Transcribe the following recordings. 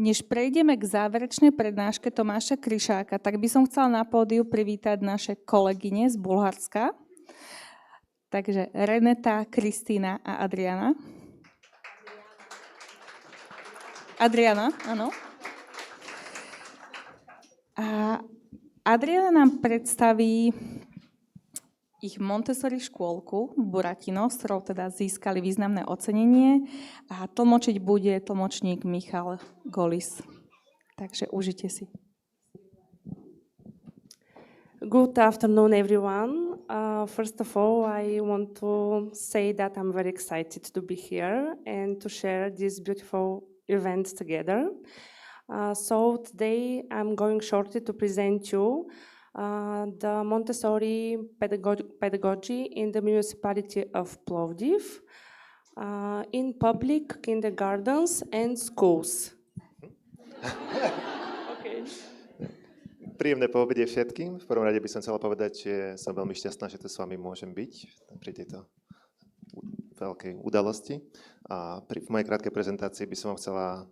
Než prejdeme k záverečnej prednáške Tomáša Kryšáka, tak by som chcela na pódiu privítať naše kolegyne z Bulharska. Takže Reneta, Kristína a Adriana. Adriana, áno. A Adriana nám predstaví ich Montessori škôlku Buratino, s ktorou teda získali významné ocenenie, a tlmočiť bude tlmočník Michal Golis. Takže užite si. Good afternoon, everyone. First of all, I want to say that I'm very excited to be here and to share this beautiful event together. So today I'm going shortly to present you the Montessori pedagogy in the municipality of Plovdiv in public kindergartens and schools. Okay. Príjemné poobede všetkým. V prvom rade by som chcela povedať, že som veľmi šťastná, že tu s vami môžem byť pri tejto veľkej udalosti. A v mojej krátkej prezentácii by som vám chcela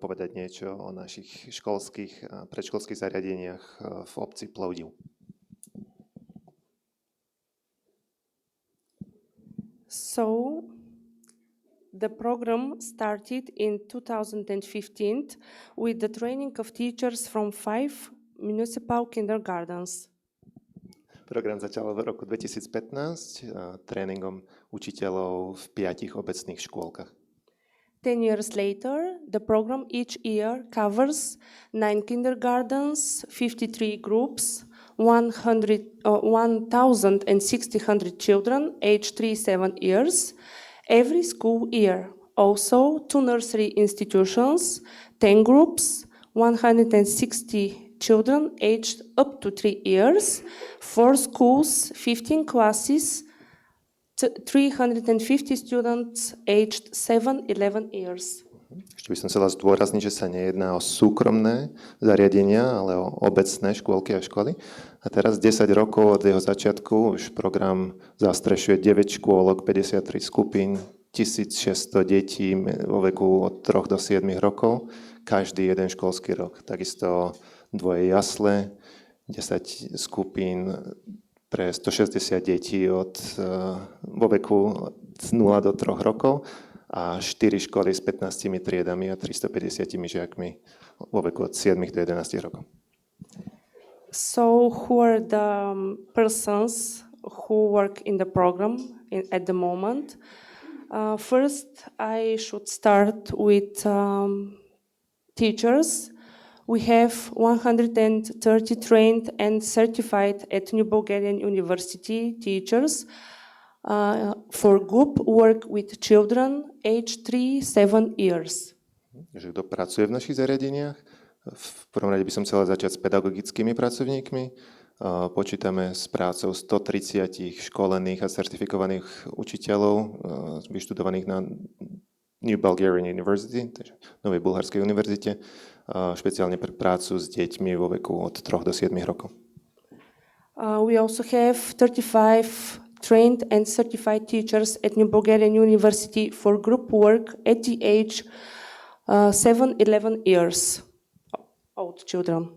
povedať niečo o našich školských a predškolských zariadeniach v obci Plovdiv. So, the program started in 2015 with the training of teachers from 5 municipal kindergartens. Program začal v roku 2015 tréningom učiteľov v 5 obecných škôlkach. 10 years later, the program each year covers 9 kindergartens, 53 groups, 1,600 children aged 3-7 years, every school year. Also, 2 nursery institutions, 10 groups, 160 children aged up to 3 years, 4 schools, 15 classes, 350 students aged 7-11 years. Ešte by som chcela zdôrazniť, že sa nejedná o súkromné zariadenia, ale o obecné škôlky a školy. A teraz 10 rokov od jeho začiatku už program zastrešuje 9 škôlok, 53 skupín, 1600 detí vo veku od 3 do 7 rokov, každý jeden školský rok. Takisto 2 jasle, 10 skupín pre 160 detí vo veku od 0 do 3 rokov a 4 školy s 15 triedami a 350 žiakmi vo veku od 7 do 11 rokov. So who are the persons who work in the program at the moment? First, I should start with teachers. We have 130 trained and certified at New Bulgarian University teachers for group work with children aged 3-7 years. Kto pracuje v našich zariadeniach? V prvom rade by som chcela začať s pedagogickými pracovníkmi. Počítame s prácou 130 školených a certifikovaných učiteľov, vyštudovaných na New Bulgarian University, takže Novej Bulharskej univerzite, špeciálne pre prácu s deťmi vo veku od 3 do 7 rokov. We also have 35 trained and certified teachers at New Bulgarian University for group work at the age 7-11 years old children.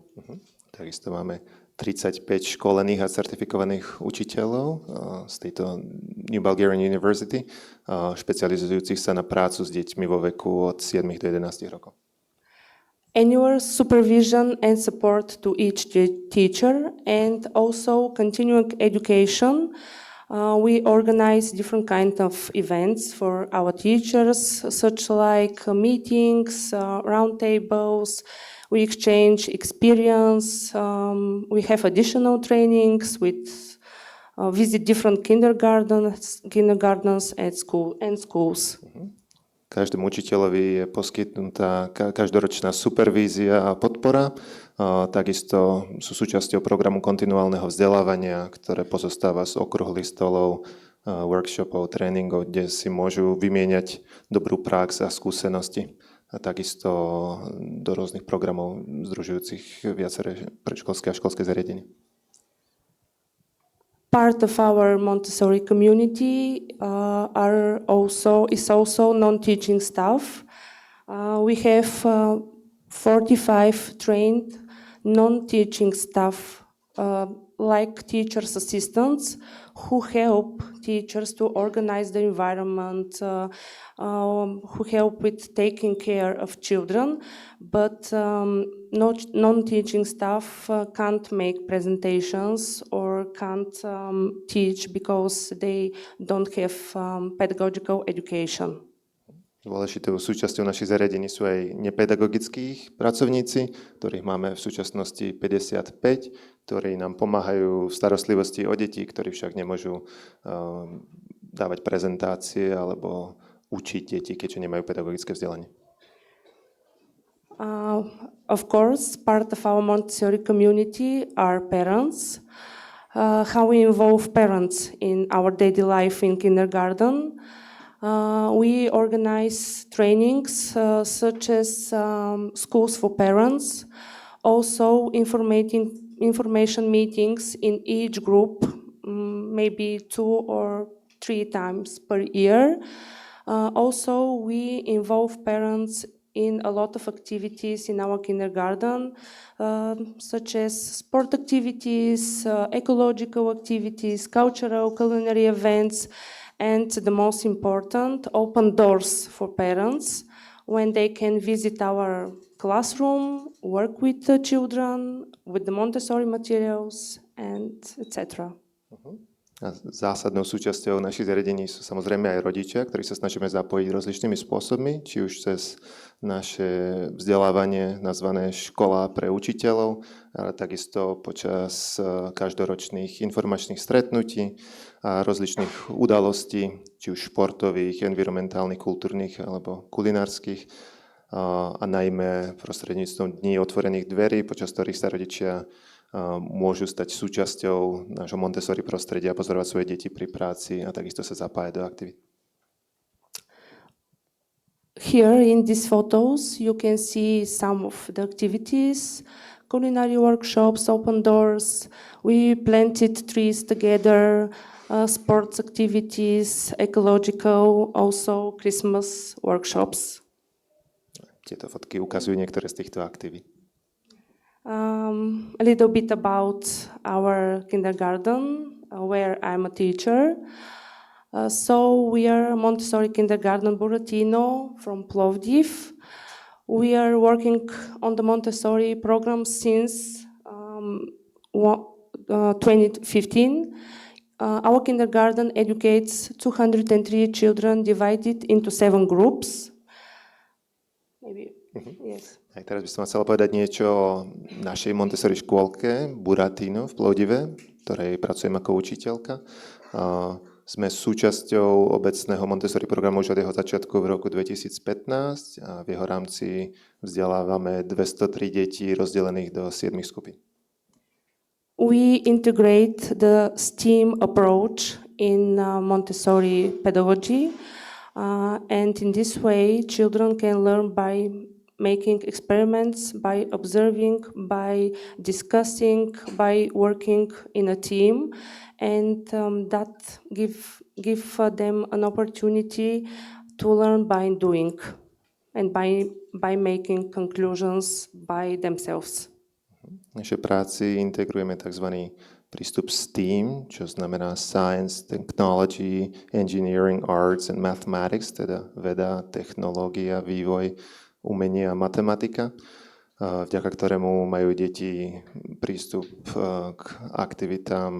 Takisto máme 35 školených a certifikovaných učiteľov z tejto New Bulgarian University, špecializujúcich sa na prácu s deťmi vo veku od 7 do 11 rokov. Annual supervision and support to each teacher and also continuing education. We organize different kinds of events for our teachers, such like meetings, roundtables. We exchange experience. We have additional trainings with visit different kindergartens at schools. Každému učiteľovi je poskytnutá každoročná supervízia a podpora. Takisto sú súčasťou programu kontinuálneho vzdelávania, ktoré pozostáva z okrúhlych stolov, workshopov, tréningov, kde si môžu vymieňať dobrú prax a skúsenosti. A takisto do rôznych programov združujúcich viaceré predškolské a školské zariadenia. Part of our Montessori community is also non-teaching staff. We have 45 trained non-teaching staff, like teachers' assistants, who help teachers to organize the environment, who help with taking care of children, but non-teaching staff can't make presentations or can't teach because they don't have pedagogical education. Dôležitou súčasťou našich zariadení sú aj nepedagogickí pracovníci, ktorých máme v súčasnosti 55, ktorí nám pomáhajú v starostlivosti o deti, ktorí však nemôžu dávať prezentácie alebo učiť deti, keďže nemajú pedagogické vzdelanie. Of course, part of our Montessori community are parents. How we involve parents in our daily life in kindergarten. We organize trainings such as schools for parents, also information meetings in each group, maybe 2 or 3 times per year. Also, we involve parents in a lot of activities in our kindergarten, such as sport activities, ecological activities, cultural, culinary events, and the most important, open doors for parents when they can visit our classroom, work with the children, with the Montessori materials, and etc. A zásadnou súčasťou našich zariadení sú samozrejme aj rodičia, ktorí sa snažíme zapojiť rozličnými spôsobmi, či už cez naše vzdelávanie nazvané škola pre učiteľov, ale takisto počas každoročných informačných stretnutí a rozličných udalostí, či už športových, environmentálnych, kultúrnych alebo kulinárskych, a najmä prostredníctvom dní otvorených dverí, počas ktorých sa rodičia môžu stať súčasťou nášho Montessori prostredia, pozorovať svoje deti pri práci a takisto sa zapájať do aktivít. Here in these photos you can see some of the activities, culinary workshops, open doors. We planted trees together, sports activities, ecological, also Christmas workshops. Tieto fotky ukazujú niektoré z týchto aktivít. A little bit about our kindergarten, where I'm a teacher. So we are Montessori Kindergarten Buratino from Plovdiv. We are working on the Montessori program since 2015. Our kindergarten educates 203 children divided into 7 groups. Maybe, yes. Aj teraz by som chcel povedať niečo o našej Montessori škôlke Buratino v Plovdive, ktorej pracujem ako učiteľka. Sme súčasťou obecného Montessori programu už od jeho začiatku v roku 2015 a v jeho rámci vzdelávame 203 detí rozdelených do 7 skupín. We integrate the STEAM approach in Montessori pedagogy, and in this way children can learn by making experiments, by observing, by discussing, by working in a team, and that give them an opportunity to learn by doing and by making conclusions by themselves. V našej práci integrujeme tzv. Prístup STEAM, čo znamená Science, Technology, Engineering, Arts and Mathematics, teda veda, technológia, vývoj, umenie a matematika, vďaka ktorému majú deti prístup k aktivitám,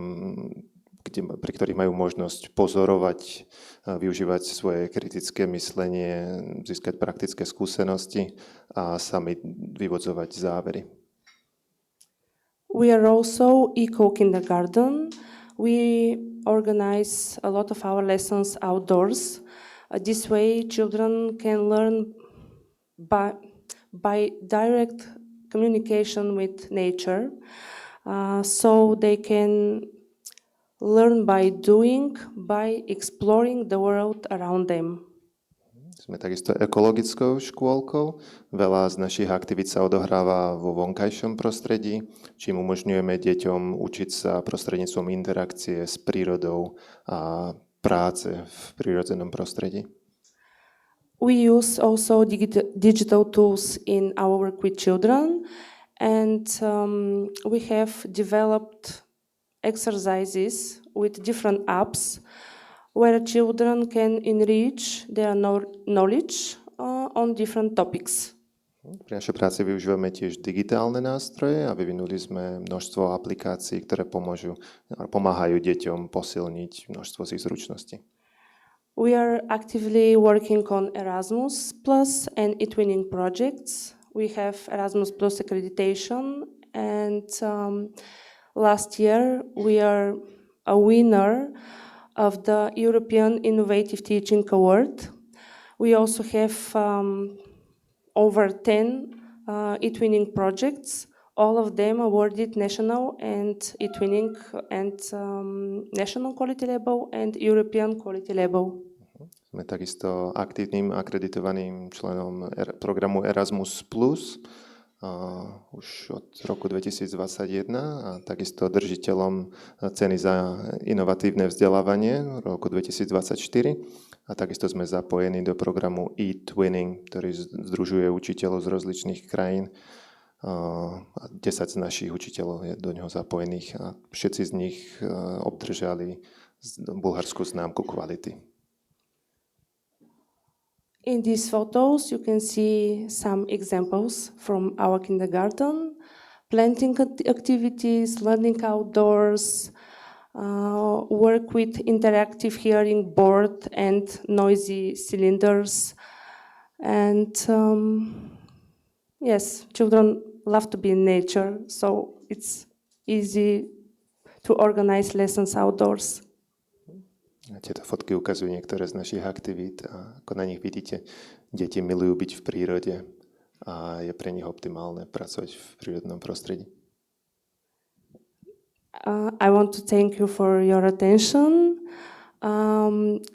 pri ktorých majú možnosť pozorovať, využívať svoje kritické myslenie, získať praktické skúsenosti a sami vyvodzovať závery. We are also eco-kindergarten. We organize a lot of our lessons outdoors. This way children can learn by direct communication with nature, so they can learn by doing, by exploring the world around them. Sme takisto ekologickou škôlkou. Veľa z našich aktivít sa odohráva vo vonkajšom prostredí, čím umožňujeme deťom učiť sa prostredníctvom interakcie s prírodou a práce v prírodzenom prostredí. We use also digital tools in our work with children, and we have developed exercises with different apps where children can enrich their knowledge on different topics. Pri našej práci využívame tiež digitálne nástroje a vyvinuli sme množstvo aplikácií, ktoré pomáhajú deťom posilniť množstvo z ich zručností. We are actively working on Erasmus Plus and eTwinning projects. We have Erasmus Plus accreditation, and last year we are a winner of the European Innovative Teaching Award. We also have over 10 eTwinning projects, all of them awarded national and eTwinning and national quality label and European quality label. Sme takisto aktívnym akreditovaným členom programu Erasmus+, už od roku 2021 a takisto držiteľom ceny za inovatívne vzdelávanie v roku 2024 a takisto sme zapojení do programu eTwinning, ktorý združuje učiteľov z rozličných krajín. 10 z našich učiteľov je do ňoho zapojených a všetci z nich obdržali bulharskú známku kvality. In these photos, you can see some examples from our kindergarten, planting activities, learning outdoors, work with interactive hearing board and noisy cylinders. And yes, children love to be in nature, so it's easy to organize lessons outdoors. Tieto fotky ukazujú niektoré z našich aktivít a ako na nich vidíte, deti milujú byť v prírode a je pre nich optimálne pracovať v prírodnom prostredí. I want to thank you for your attention.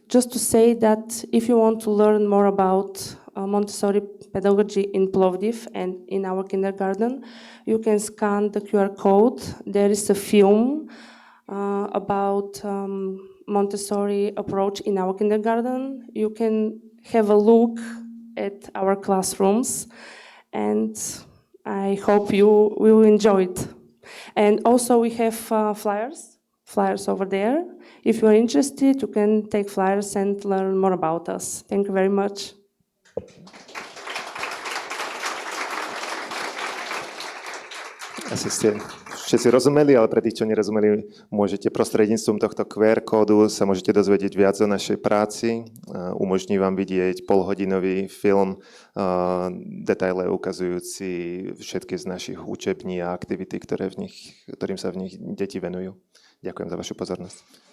Just to say that if you want to learn more about Montessori pedagogy in Plovdiv and in our kindergarten, you can scan the QR code. There is a film about Montessori approach in our kindergarten. You can have a look at our classrooms, and I hope you will enjoy it. And also we have flyers over there. If you are interested, you can take flyers and learn more about us. Thank you very much. Asi ste všetci rozumeli, ale pre tých, čo nerozumeli, môžete prostredníctvom tohto QR kódu sa môžete dozvedieť viac o našej práci. Umožní vám vidieť polhodinový film, detaile ukazujúci všetky z našich učební a aktivity, ktorým sa v nich deti venujú. Ďakujem za vašu pozornosť.